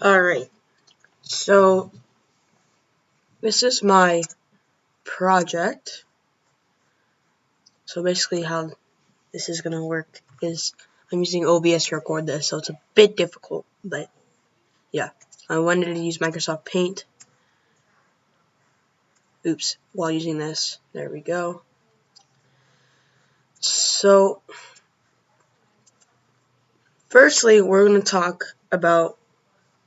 Alright, so this is my project. So basically how this is going to work is I'm using OBS to record this, so it's a bit difficult, but yeah. I wanted to use Microsoft Paint. Oops, while using this. There we go. So, firstly, we're going to talk about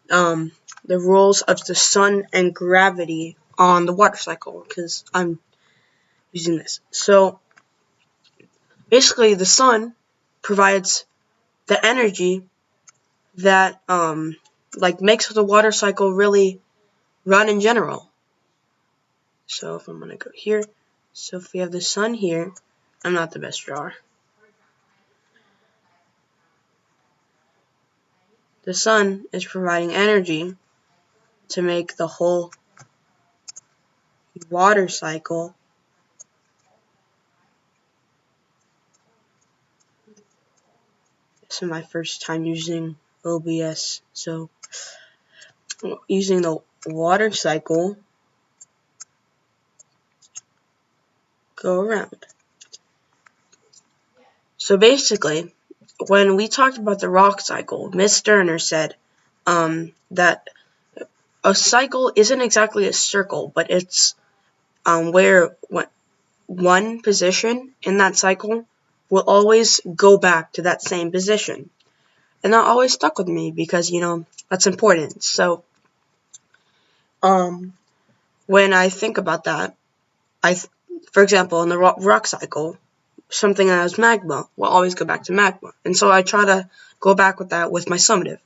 the rules of the sun and gravity on the water cycle, because I'm using this. So, basically, the sun provides the energy that makes the water cycle really run in general. So if I'm gonna go here, so if we have the sun here, I'm not the best drawer. The sun is providing energy to make the whole water cycle this is my first time using OBS, so using the water cycle go around. So basically, when we talked about the rock cycle, Miss Sterner said that a cycle isn't exactly a circle, but it's where one position in that cycle will always go back to that same position. And that always stuck with me because, that's important. So, when I think about that, for example, in the rock cycle, something that has magma will always go back to magma. And so I try to go back with that with my summative.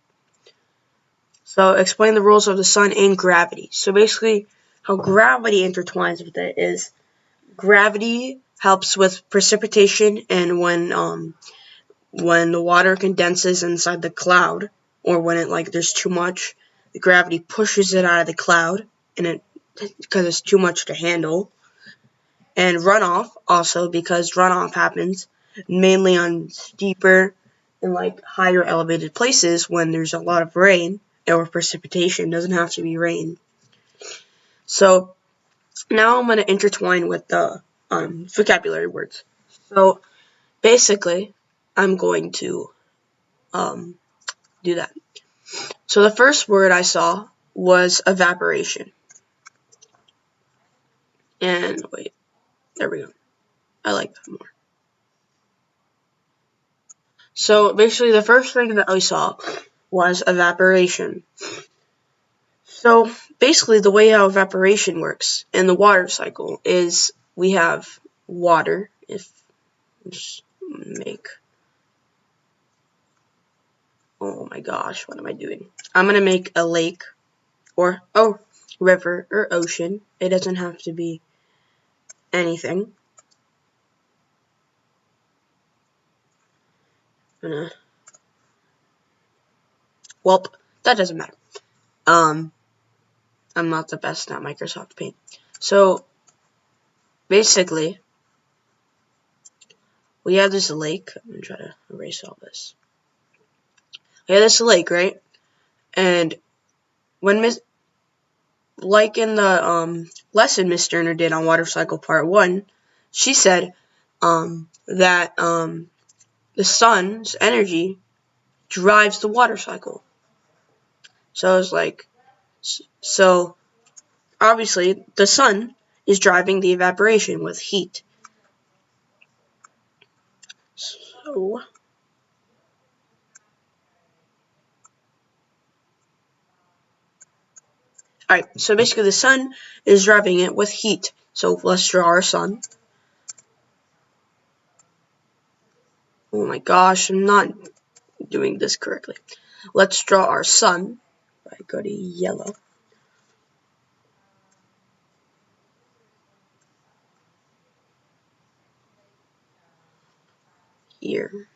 So explain the rules of the sun and gravity. So basically, how gravity intertwines with it is gravity helps with precipitation, and when the water condenses inside the cloud, or when there's too much, the gravity pushes it out of the cloud, and because it's too much to handle. And runoff also, because runoff happens mainly on steeper and higher elevated places when there's a lot of rain or precipitation. It doesn't have to be rain. So now I'm going to intertwine with the vocabulary words. So basically, I'm going to do that. So the first word I saw was evaporation. And wait, there we go. I like that more. So basically, the first thing that I saw was evaporation. So basically, the way how evaporation works in the water cycle is we have water. Oh my gosh, what am I doing? I'm gonna make a lake or river or ocean. It doesn't have to be anything. Well, that doesn't matter. I'm not the best at Microsoft Paint. So basically, we have this lake. I'm gonna try to erase all this. We have this lake, right? And when in the lesson Miss Sterner did on Water Cycle Part 1, she said that the sun's energy drives the water cycle. So it's so obviously the sun is driving the evaporation with heat. So alright, so basically the sun is driving it with heat. So let's draw our sun. Oh my gosh, I'm not doing this correctly. Let's draw our sun. I go to yellow. Here.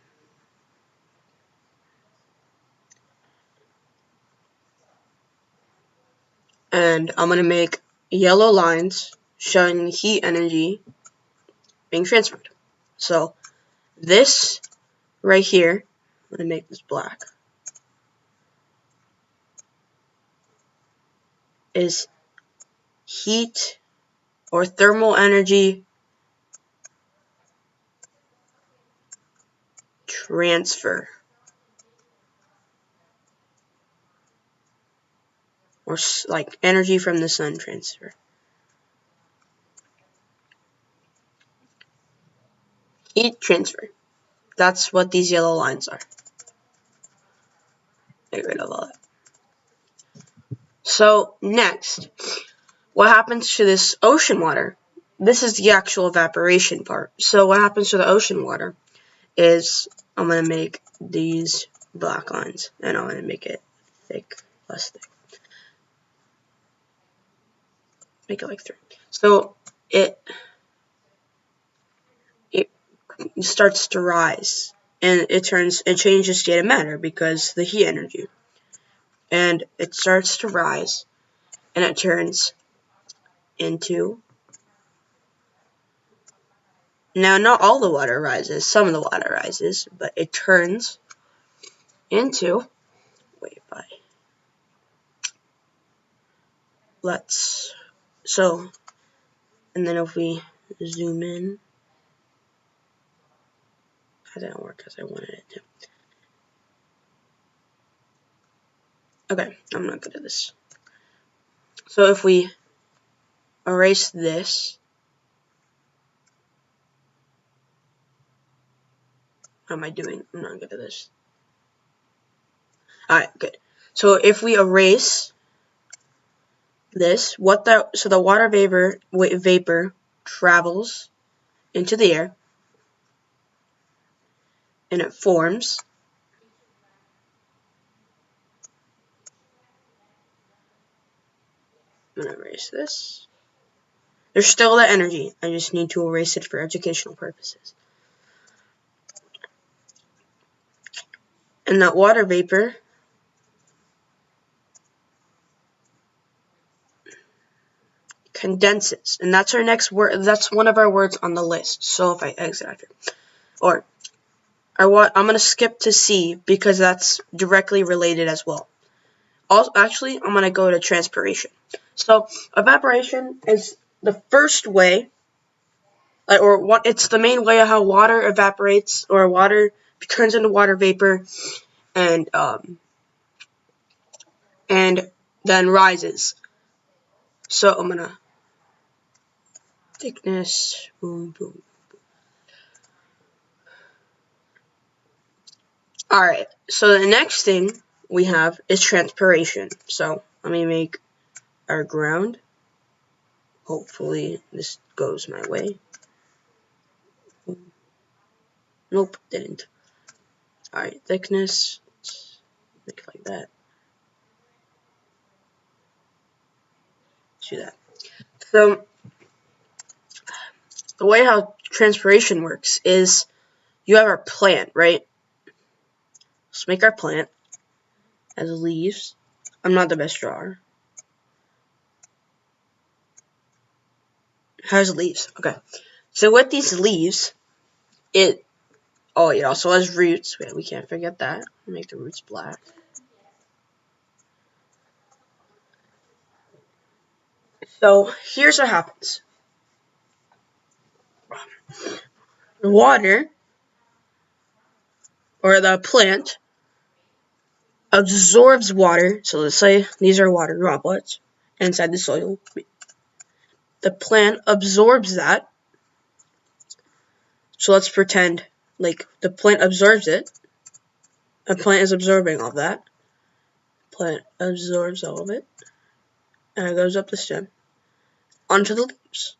And I'm going to make yellow lines showing heat energy being transferred. So this right here, I'm going to make this black. is heat or thermal energy transfer, or like energy from the sun transfer. Heat transfer. That's what these yellow lines are. Get rid of all that. So next, what happens to this ocean water? This is the actual evaporation part. So what happens to the ocean water is I'm going to make these black lines, and I'm going to make it thick, less thick. Make it like 3. So it starts to rise, and it changes state of matter because the heat energy, and it starts to rise, and it turns into, now not all the water rises, some of the water rises, but it turns into, and then if we zoom in, that didn't work as I wanted it to. Okay, I'm not good at this. So if we erase this, what am I doing? I'm not good at this. Alright, good. So if we erase this, so the water vapor travels into the air, and it forms I'm going to erase this. There's still that energy. I just need to erase it for educational purposes. And that water vapor condenses. And that's our next word. That's one of our words on the list. So if I exit after. Or I'm going to skip to C because that's directly related as well. Also, actually, I'm going to go to transpiration. So evaporation is the first way, it's the main way of how water evaporates, or water turns into water vapor, and then rises. So I'm gonna thickness, boom, boom. Alright, so the next thing we have is transpiration. So let me make our ground. Hopefully this goes my way. Nope, didn't. Alright, thickness. Let's make it like that. Let's do that. So the way how transpiration works is you have our plant, right? Let's make our plant as leaves. I'm not the best drawer. Has leaves. Okay. So with these leaves, it also has roots. We can't forget that. Make the roots black. So here's what happens. The water, or the plant, absorbs water. So let's say these are water droplets inside the soil. The plant absorbs that. So let's pretend like the plant absorbs it. A plant is absorbing all of that. Plant absorbs all of it, and it goes up the stem onto the leaves.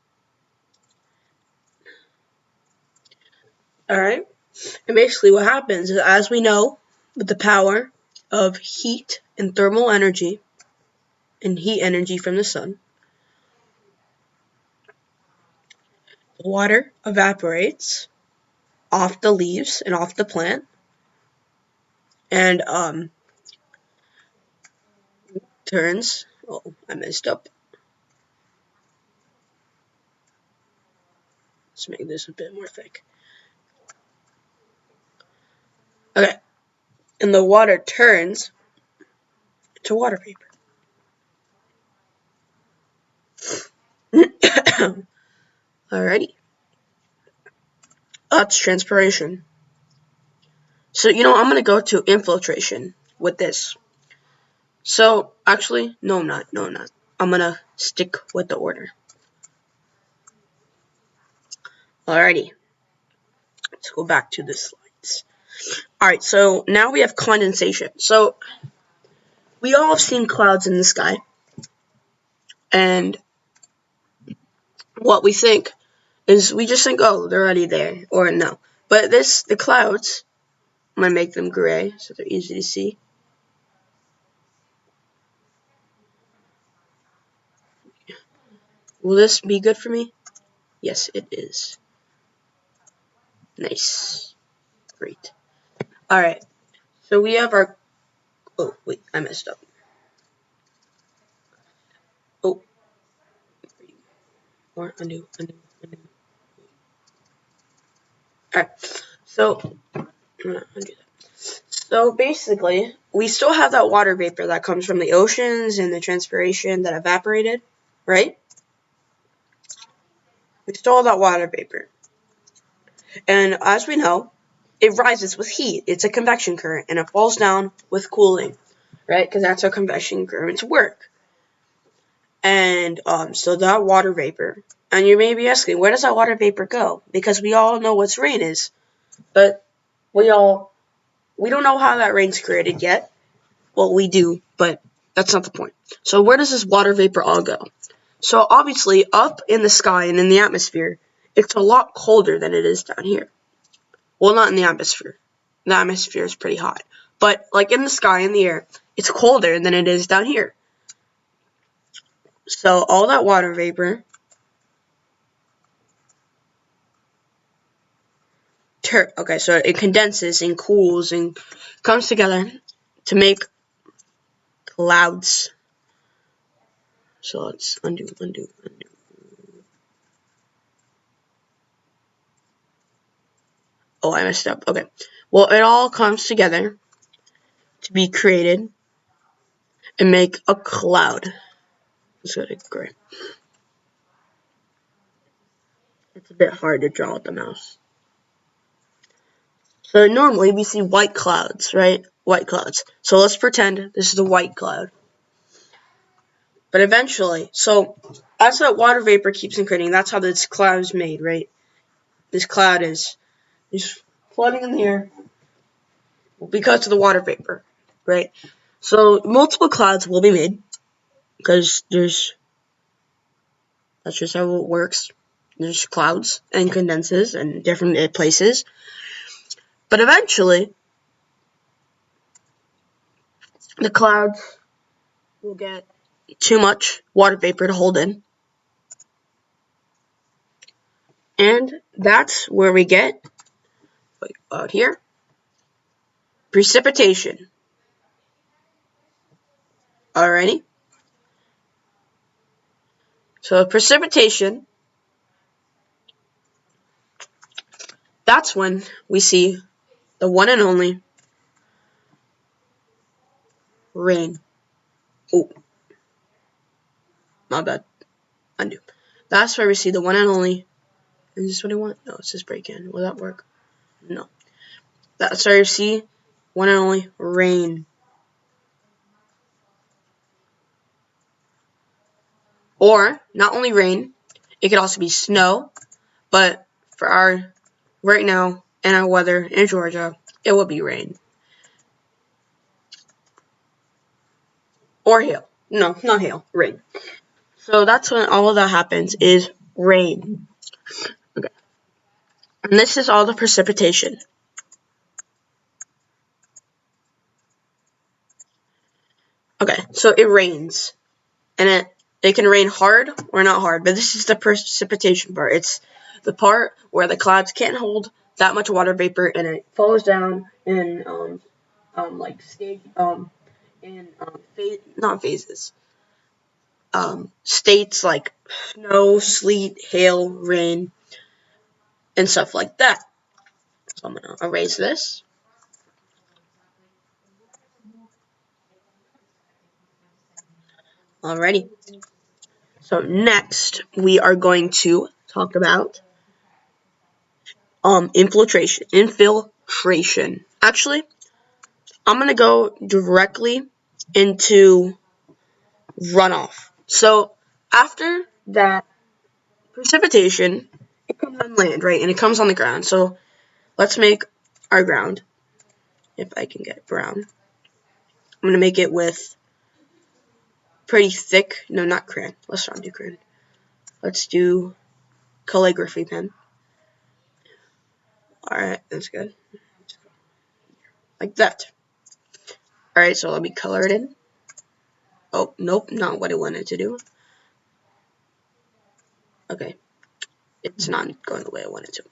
Alright? And basically what happens is, as we know, with the power of heat and thermal energy, and heat energy from the sun, the water evaporates off the leaves and off the plant, and turns, I messed up. Let's make this a bit more thick. Okay, and the water turns to water vapor. Alrighty. That's transpiration. So, I'm going to go to infiltration with this. So, actually, no, I'm not. No, I'm not. I'm going to stick with the order. Alrighty. Let's go back to the slides. Alright, so now we have condensation. So, we all have seen clouds in the sky. And what we think is we just think, oh, they're already there, or no. But the clouds, I'm going to make them gray so they're easy to see. Will this be good for me? Yes, it is. Nice. Great. Alright, so we have our, oh, wait, I messed up. Oh, or undo. Alright, so, I'm going to undo that. So basically, we still have that water vapor that comes from the oceans and the transpiration that evaporated, right? We still have that water vapor. And as we know, it rises with heat. It's a convection current, and it falls down with cooling, right? Because that's how convection currents work. And so that water vapor, and you may be asking, where does that water vapor go? Because we all know what rain is, but we don't know how that rain's created yet. Well, we do, but that's not the point. So where does this water vapor all go? So obviously, up in the sky and in the atmosphere, it's a lot colder than it is down here. Well, not in the atmosphere. The atmosphere is pretty hot. But, like, in the sky, in the air, it's colder than it is down here. So, all that water vapor okay, so it condenses and cools and comes together to make clouds. So, let's undo. Oh, I messed up. Okay. Well, it all comes together to be created and make a cloud. Let's go to gray. It's a bit hard to draw with the mouse. So normally we see white clouds, right? White clouds. So let's pretend this is a white cloud. But eventually, so as that water vapor keeps increasing, that's how this cloud is made, right? This cloud is floating in the air because of the water vapor, right? So multiple clouds will be made because that's just how it works. There's clouds and condenses in different places. But eventually, the clouds will get too much water vapor to hold in. And that's where we get, out here, precipitation. Alrighty? So precipitation, that's when we see the one and only rain. Oh, my bad. Undo. That's where we see the one and only. Is this what I want? No, it says break in. Will that work? No. That's where we see one and only rain. Or, not only rain, it could also be snow, but for our, right now, in our weather in Georgia, it will be rain. Or hail. No, not hail, rain. So that's when all of that happens, is rain. Okay. And this is all the precipitation. Okay, so it rains. And it can rain hard or not hard, but this is the precipitation part. It's the part where the clouds can't hold that much water vapor and it falls down in like stage in not phases. States like snow, sleet, hail, rain, and stuff like that. So I'm gonna erase this. Alrighty. So next, we are going to talk about infiltration. Actually, I'm gonna go directly into runoff. So after that precipitation, it comes on land, right? And it comes on the ground. So let's make our ground. If I can get brown, I'm gonna make it with pretty thick. No, not crayon. Let's not do crayon. Let's do calligraphy pen. Alright, that's good. Like that. Alright, so let me color it in. Oh, nope, not what I wanted to do. Okay, it's not going the way I wanted to.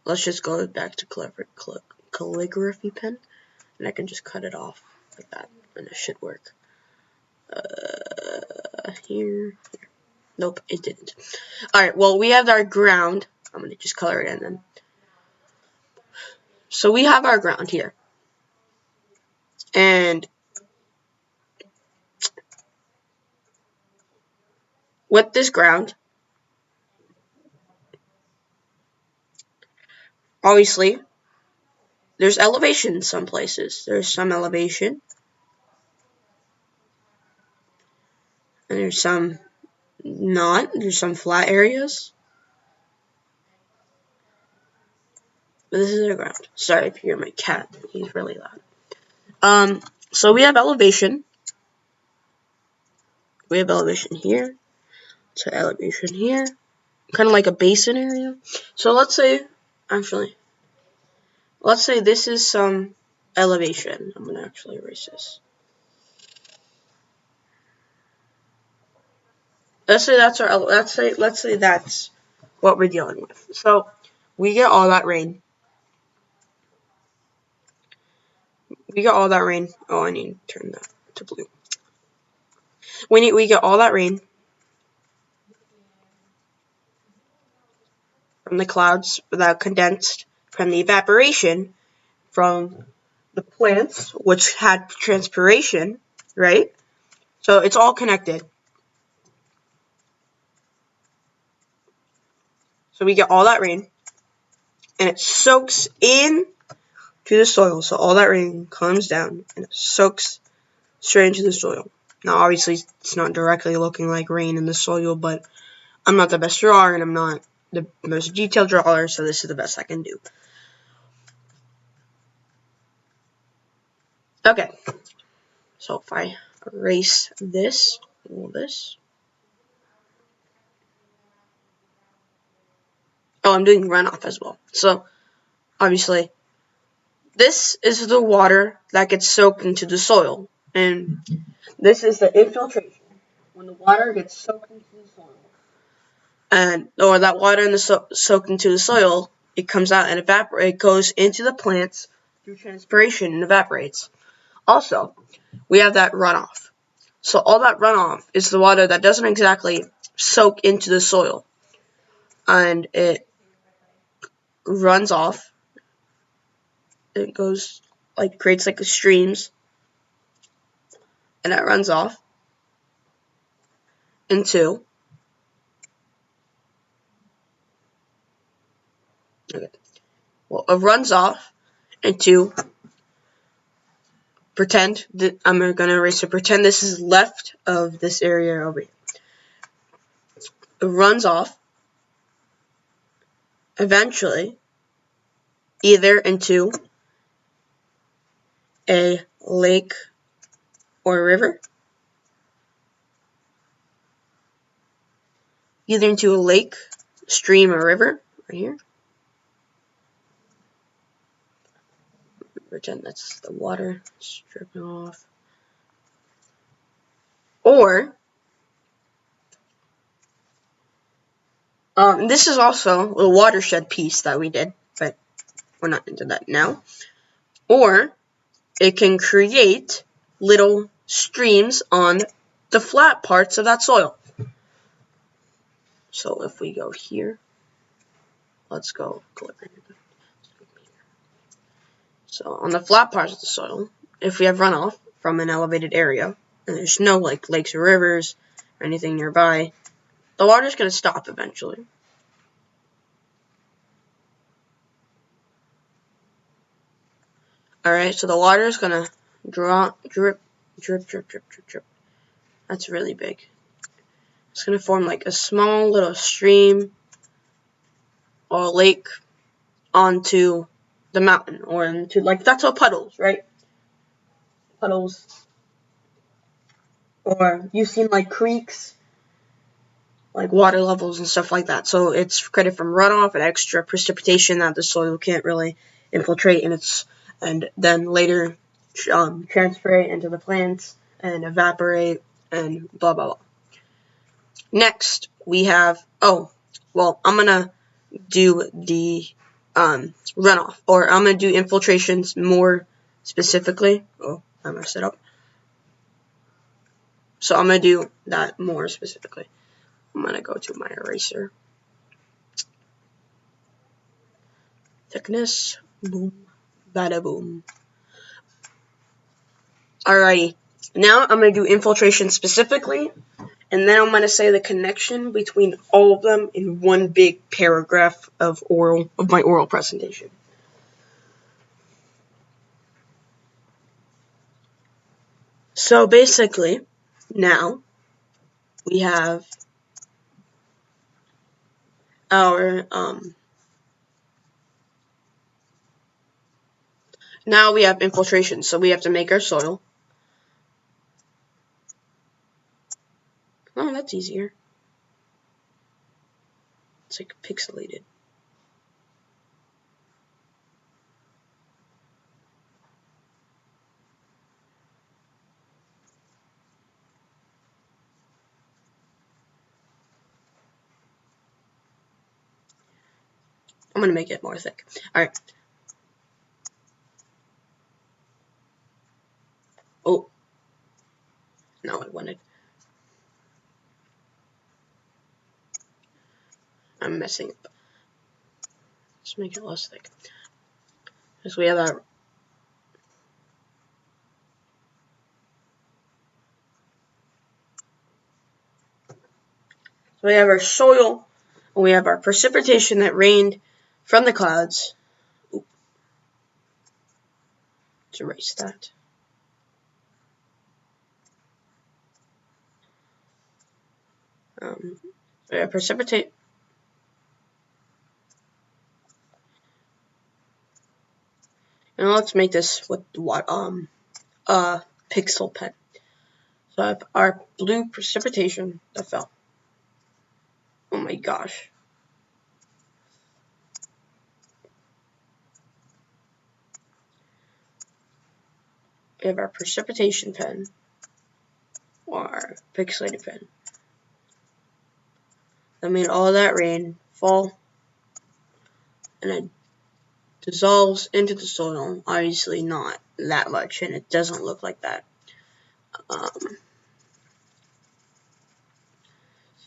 Let's just go back to calligraphy pen, and I can just cut it off like that, and it should work. Here. Nope, it didn't. Alright, well, we have our ground. I'm going to just color it in then. So we have our ground here. And with this ground, obviously, there's elevation in some places. There's some elevation. And there's some not. There's some flat areas. But this is our ground. Sorry if you hear my cat. He's really loud. So we have elevation. We have elevation here. To elevation here. Kind of like a basin area. So let's say, actually, let's say this is some elevation. I'm gonna actually erase this. Let's say that's our. Let's say that's what we're dealing with. So we get all that rain. We get all that rain. Oh, I need to turn that to blue. We get all that rain from the clouds that condensed from the evaporation from the plants, which had transpiration, right? So it's all connected. So we get all that rain, and it soaks in to the soil. So all that rain comes down, and it soaks straight into the soil. Now, obviously, it's not directly looking like rain in the soil, but I'm not the best drawer, and I'm not the most detailed drawer, so this is the best I can do. Okay, so if I erase this, all this. Oh, I'm doing runoff as well. So, obviously, this is the water that gets soaked into the soil, and this is the infiltration. When the water gets soaked into the soil, or that water in the soaked into the soil, it comes out and evaporates. It goes into the plants through transpiration and evaporates. Also, we have that runoff. So all that runoff is the water that doesn't exactly soak into the soil, and it runs off. It goes creates like streams, and it runs off into it runs off into pretend that I'm gonna erase it. Pretend this is left of this area over here. It runs off eventually either into a lake or a river. Either into a lake, stream, or river, right here. Pretend that's the water stripping off. Or, this is also a watershed piece that we did, but we're not into that now. Or, it can create little streams on the flat parts of that soil. So if we go here, let's go. So on the flat parts of the soil, if we have runoff from an elevated area, and there's no like lakes or rivers or anything nearby, the water's going to stop eventually. Alright, so the water is going to drip, drip, drip, drip, drip, drip. That's really big. It's going to form like a small little stream or a lake onto the mountain, or into, like, that's all puddles, right? Puddles. Or you've seen like creeks, like water levels and stuff like that. So it's created from runoff and extra precipitation that the soil can't really infiltrate, and then later transfer it into the plants and evaporate and blah blah blah. Next we have I'm gonna do the runoff, or I'm gonna do infiltrations more specifically. Oh, I messed it up. So I'm gonna do that more specifically. I'm gonna go to my eraser. Thickness. Boom. Bada boom. Alrighty. Now I'm gonna do infiltration specifically, and then I'm gonna say the connection between all of them in one big paragraph of my oral presentation. So basically, now we have our now we have infiltration. So we have to make our soil. Oh, that's easier. It's like pixelated. I'm gonna make it more thick. Alright. Oh. No, I wanted. I'm messing up. Let's make it less thick. Because we have our soil, and we have our precipitation that rained from the clouds. Ooh. Let's erase that. We have precipitate. And let's make this with what pixel pen. So I have our blue precipitation that fell. Oh my gosh. We have our precipitation pen, or our pixelated pen. That made all that rain fall, and it dissolves into the soil. Obviously not that much, and it doesn't look like that. So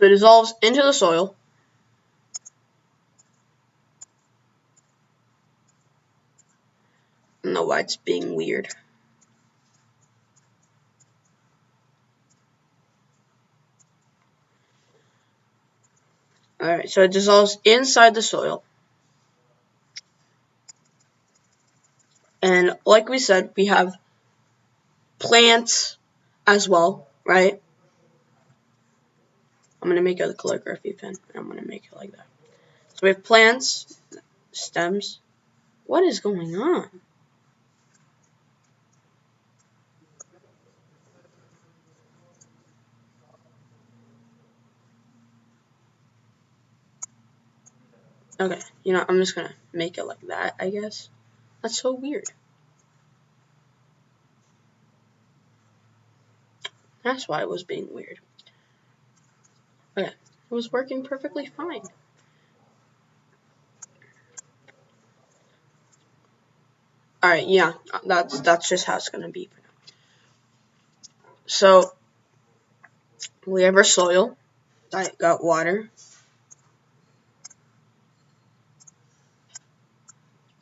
it dissolves into the soil. I don't know why it's being weird. Alright, so it dissolves inside the soil. And like we said, we have plants as well, right? I'm going to make a calligraphy pen. I'm going to make it like that. So we have plants, stems. What is going on? Okay, I'm just going to make it like that, I guess. That's so weird. That's why it was being weird. Okay, it was working perfectly fine. Alright, yeah, that's just how it's going to be for now. So, we have our soil that got water.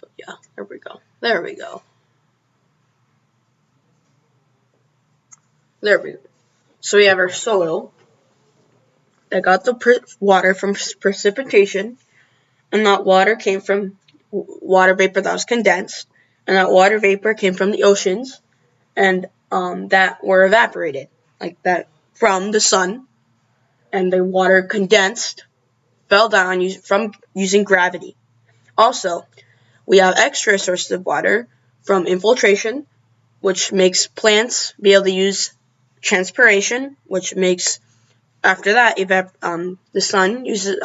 But yeah, there we go. There we go. There we go. So we have our soil that got the water from precipitation, and that water came from water vapor that was condensed, and that water vapor came from the oceans, and that were evaporated, like that from the sun, and the water condensed, fell down from using gravity. Also, we have extra sources of water from infiltration, which makes plants be able to use transpiration, which makes, after that, the sun uses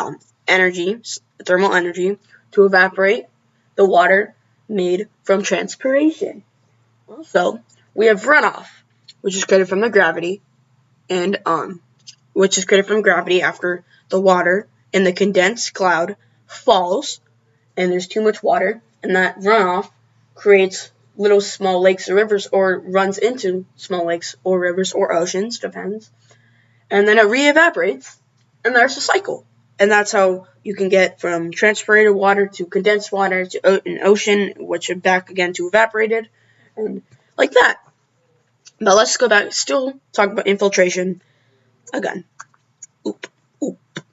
energy, thermal energy, to evaporate the water made from transpiration. Also, we have runoff, which is created from the gravity, and which is created from gravity after the water in the condensed cloud falls, and there's too much water, and that runoff creates little small lakes or rivers, or runs into small lakes or rivers or oceans, depends. And then it re-evaporates, and there's a cycle. And that's how you can get from transpirated water to condensed water to an ocean, which is back again to evaporated, and like that. But let's go back, still talk about infiltration again. Oop,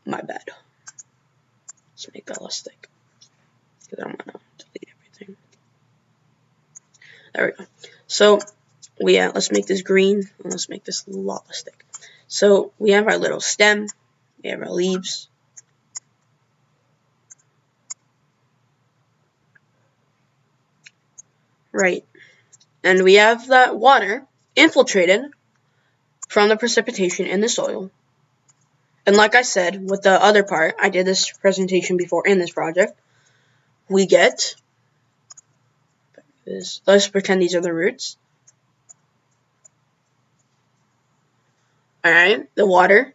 my bad. Let's make that less thick, because I'm gonna delete everything. There we go. So, let's make this green, and let's make this a lot less thick. So, we have our little stem, we have our leaves. Right. And we have that water infiltrated from the precipitation in the soil. And like I said, with the other part, I did this presentation before in this project, we get this. Let's pretend these are the roots. Alright, the water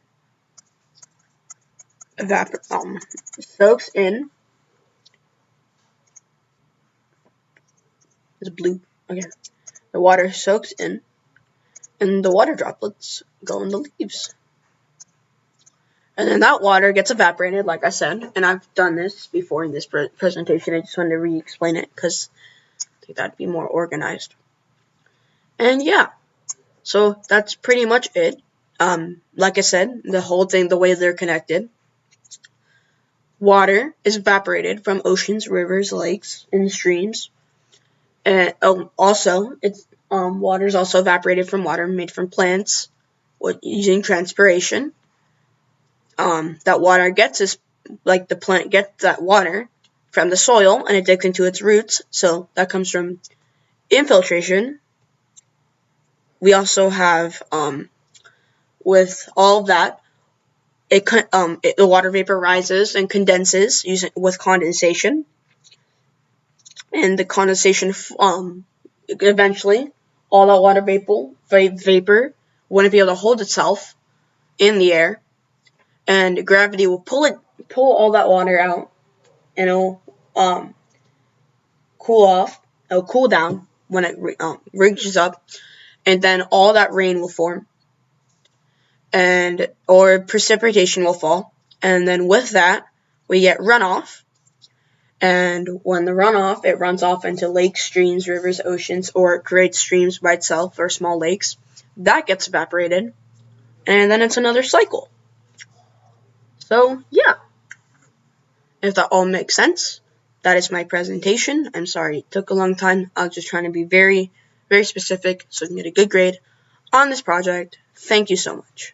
soaks in. It's blue. Okay. The water soaks in, and the water droplets go in the leaves. And then that water gets evaporated, like I said, and I've done this before in this presentation. I just wanted to re-explain it because I think that'd be more organized. And yeah, so that's pretty much it. Like I said, the whole thing, the way they're connected. Water is evaporated from oceans, rivers, lakes, and streams. And also, water is also evaporated from water made from plants using transpiration. That water the plant gets that water from the soil, and it digs into its roots. So that comes from infiltration. We also have, with all of that, the water vapor rises and condenses with condensation, and the condensation, eventually, all that water vapor wouldn't be able to hold itself in the air, and gravity will pull all that water out, and it'll cool off. It'll cool down when it reaches up, and then all that rain will form, or precipitation will fall, and then with that we get runoff. And when the runoff, it runs off into lakes, streams, rivers, oceans, or it creates streams by itself or small lakes. That gets evaporated, and then it's another cycle. So yeah, if that all makes sense, that is my presentation. I'm sorry it took a long time. I was just trying to be very, very specific so I can get a good grade on this project. Thank you so much.